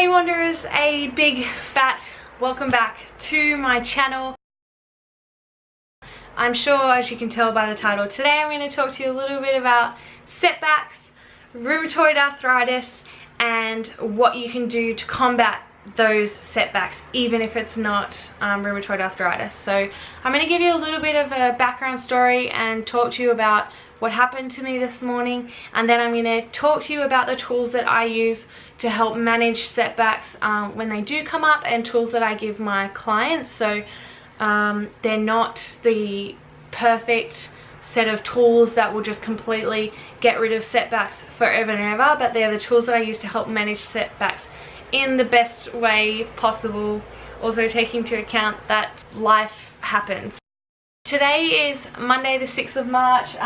Hey Wanderers, a big fat welcome back to my channel. I'm sure, as you can tell by the title, today I'm going to talk to you a little bit about setbacks, rheumatoid arthritis, and what you can do to combat those setbacks, even if it's not rheumatoid arthritis. So I'm going to give you a little bit of a background story and talk to you about what happened to me this morning, and then I'm going to talk to you about the tools that I use to help manage setbacks when they do come up, and tools that I give my clients. So they're not the perfect set of tools that will just completely get rid of setbacks forever and ever, but they're the tools that I use to help manage setbacks in the best way possible, also taking into account that life happens. Today is Monday the 6th of March.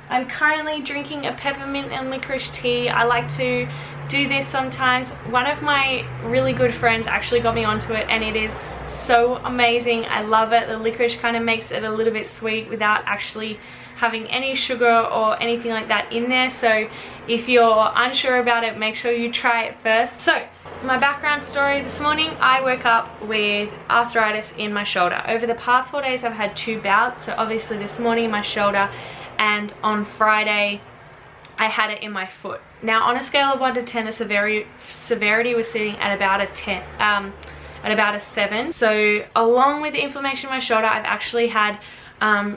I'm currently drinking a peppermint and licorice tea. I like to do this sometimes. One of my really good friends actually got me onto it, and it is so amazing. I love it. The licorice kind of makes it a little bit sweet without actually having any sugar or anything like that in there. So if you're unsure about it, make sure you try it first. So my background story: this morning I woke up with arthritis in my shoulder. Over the past 4 days I've had 2 bouts. So obviously this morning my shoulder, and on Friday I had it in my foot. Now on a scale of 1 to 10, the severity was sitting at about a 10, at about a 7. So along with the inflammation in my shoulder, I've actually had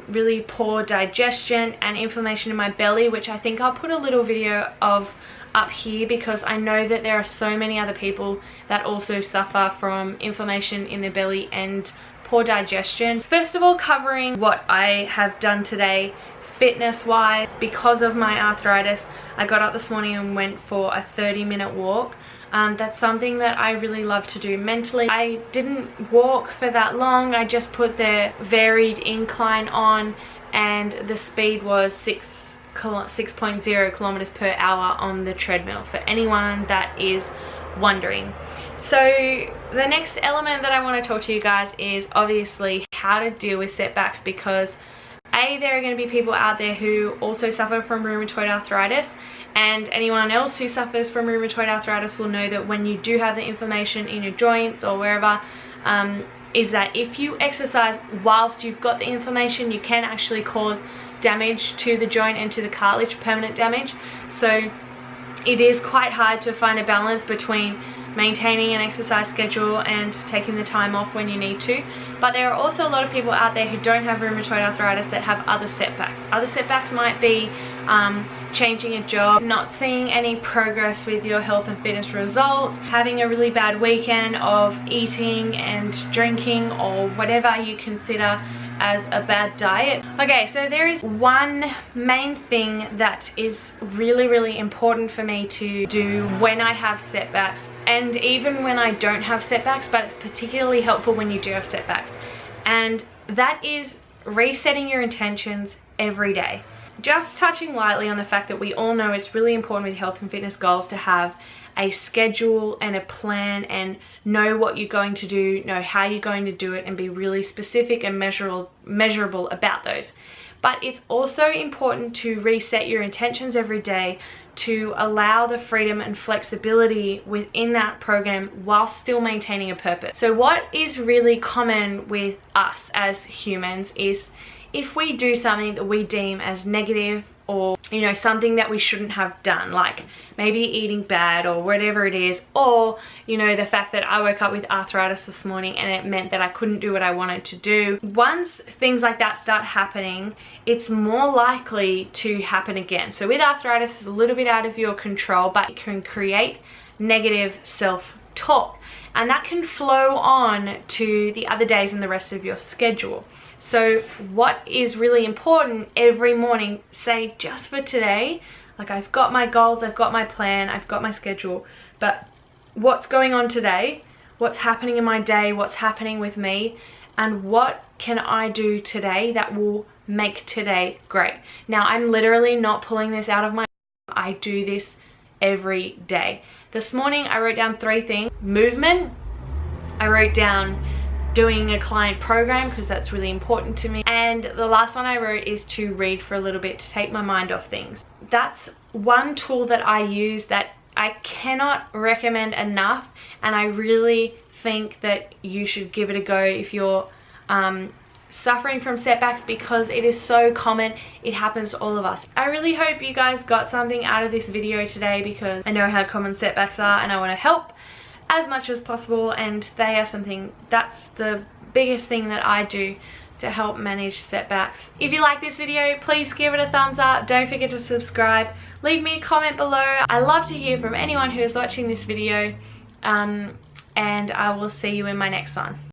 really poor digestion and inflammation in my belly, which I think I'll put a little video of up here, because I know that there are so many other people that also suffer from inflammation in their belly and poor digestion. First of all, covering what I have done today fitness wise. Because of my arthritis, I got up this morning and went for a 30-minute walk. That's something that I really love to do mentally. I didn't walk for that long. I just put the varied incline on, and the speed was 6.0 kilometers per hour on the treadmill, for anyone that is wondering. So the next element that I want to talk to you guys is obviously how to deal with setbacks, because there are going to be people out there who also suffer from rheumatoid arthritis, and anyone else who suffers from rheumatoid arthritis will know that when you do have the inflammation in your joints or wherever, is that if you exercise whilst you've got the inflammation, you can actually cause damage to the joint and to the cartilage, permanent damage. So it is quite hard to find a balance between maintaining an exercise schedule and taking the time off when you need to. But there are also a lot of people out there who don't have rheumatoid arthritis that have other setbacks. Other setbacks might be changing a job, not seeing any progress with your health and fitness results, having a really bad weekend of eating and drinking, or whatever you consider as a bad diet. Okay, so there is one main thing that is really important for me to do when I have setbacks, and even when I don't have setbacks, but it's particularly helpful when you do have setbacks, and that is resetting your intentions every day. Just touching lightly on the fact that we all know it's really important with health and fitness goals to have a schedule and a plan, and know what you're going to do, know how you're going to do it, and be really specific and measurable about those. But it's also important to reset your intentions every day, to allow the freedom and flexibility within that program while still maintaining a purpose. So what is really common with us as humans is, if we do something that we deem as negative, or something that we shouldn't have done, like maybe eating bad or whatever it is, or the fact that I woke up with arthritis this morning and it meant that I couldn't do what I wanted to do. Once things like that start happening, it's more likely to happen again. So with arthritis, it's a little bit out of your control, but it can create negative self-talk, and that can flow on to the other days and the rest of your schedule. So what is really important every morning, say just for today, like I've got my goals, I've got my plan, I've got my schedule, but what's going on today, what's happening in my day, what's happening with me, and what can I do today that will make today great. Now I'm literally not pulling this out of my, I do this every day. This morning I wrote down 3 things: movement, I wrote down doing a client program, because that's really important to me, and the last one I wrote is to read for a little bit, to take my mind off things. That's one tool that I use that I cannot recommend enough, and I really think that you should give it a go if you're suffering from setbacks, because it is so common. It happens to all of us. I really hope you guys got something out of this video today, because I know how common setbacks are and I want to help as much as possible, and they are something, that's the biggest thing that I do to help manage setbacks. If you like this video, please give it a thumbs up. Don't forget to subscribe. Leave me a comment below. I love to hear from anyone who is watching this video, and I will see you in my next one.